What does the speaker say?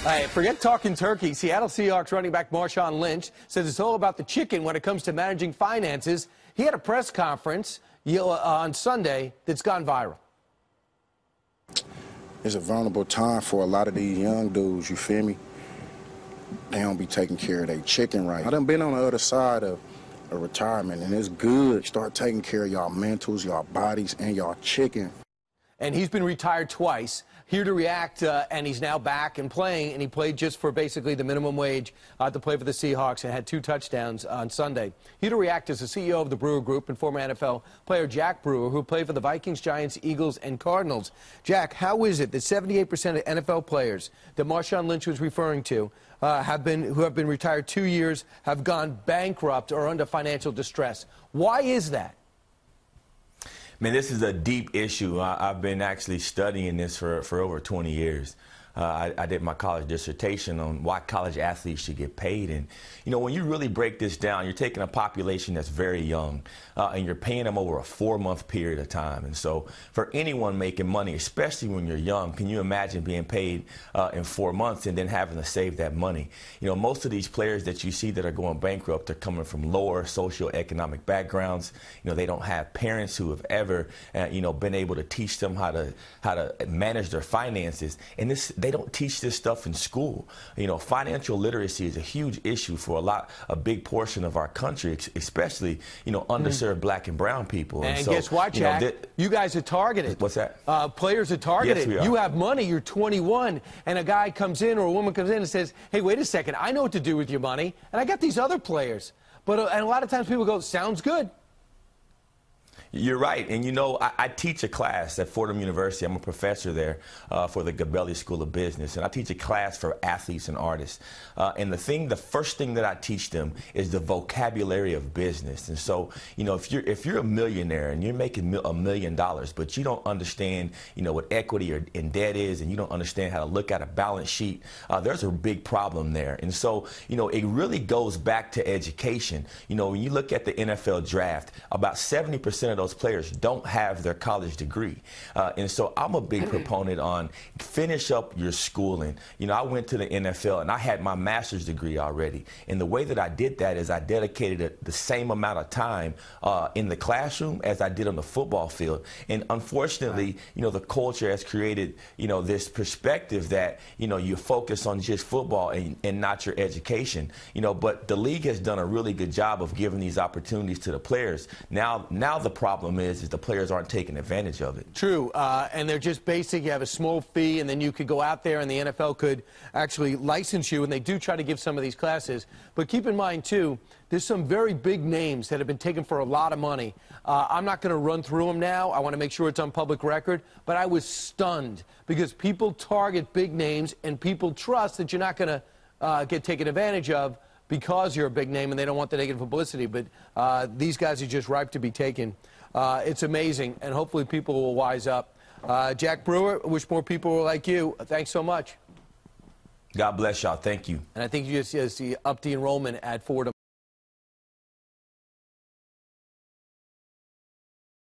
Hey, forget talking turkey. Seattle Seahawks running back Marshawn Lynch says it's all about the chicken when it comes to managing finances. He had a press conference on Sunday that's gone viral. It's a vulnerable time for a lot of these young dudes, you feel me? They don't be taking care of their chicken right. I done been on the other side of retirement, and it's good. Start taking care of y'all mentals, y'all bodies, and y'all chicken. And he's been retired twice. Here to react, and he's now back and playing, and he played just for basically the minimum wage to play for the Seahawks and had 2 touchdowns on Sunday. Here to react is the CEO of the Brewer Group and former NFL player Jack Brewer, who played for the Vikings, Giants, Eagles, and Cardinals. Jack, how is it that 78% of NFL players that Marshawn Lynch was referring to who have been retired 2 years have gone bankrupt or under financial distress? Why is that? Man, this is a deep issue. I've been actually studying this for over 20 years. I did my college dissertation on why college athletes should get paid. And, you know, when you really break this down, you're taking a population that's very young, and you're paying them over a 4-month period of time. And so for anyone making money, especially when you're young, can you imagine being paid in 4 months and then having to save that money? You know, most of these players that you see that are going bankrupt are coming from lower socioeconomic backgrounds. You know, they don't have parents who have ever, you know, been able to teach them how to manage their finances. And they don't teach this stuff in school. You know, financial literacy is a huge issue for a big portion of our country, especially, you know, underserved black and brown people. And so, guess what, Jack? You guys are targeted. What's that? Players are targeted. Yes, we are. You have money, you're 21, and a guy comes in or a woman comes in and says, hey, wait a second, I know what to do with your money, and I got these other players. But and a lot of times people go, sounds good. You're right. And, you know, I teach a class at Fordham University. I'm a professor there for the Gabelli School of Business. And I teach a class for athletes and artists. And the first thing that I teach them is the vocabulary of business. And so, you know, if you're a millionaire and you're making $1 million, but you don't understand, you know, what equity or in debt is, and you don't understand how to look at a balance sheet, there's a big problem there. And so, you know, it really goes back to education. You know, when you look at the NFL draft, about 70% of those players don't have their college degree. And so I'm a big proponent on finish up your schooling. You know, I went to the NFL and I had my master's degree already. And the way that I did that is I dedicated the same amount of time in the classroom as I did on the football field. And unfortunately, you know, the culture has created, you know, this perspective that, you know, you focus on just football and not your education. You know, but the league has done a really good job of giving these opportunities to the players. Now the problem is the players aren't taking advantage of it. True, and they're just basic. You have a small fee, and then you could go out there, and the NFL could actually license you, and they do try to give some of these classes. But keep in mind, too, there's some very big names that have been taken for a lot of money. I'm not going to run through them now. I want to make sure it's on public record. But I was stunned because people target big names, and people trust that you're not going to get taken advantage of because you're a big name and they don't want the negative publicity. But these guys are just ripe to be taken. It's amazing, and hopefully people will wise up. Jack Brewer, I wish more people were like you. Thanks so much. God bless y'all. Thank you. And I think you just see up the enrollment at Fordham.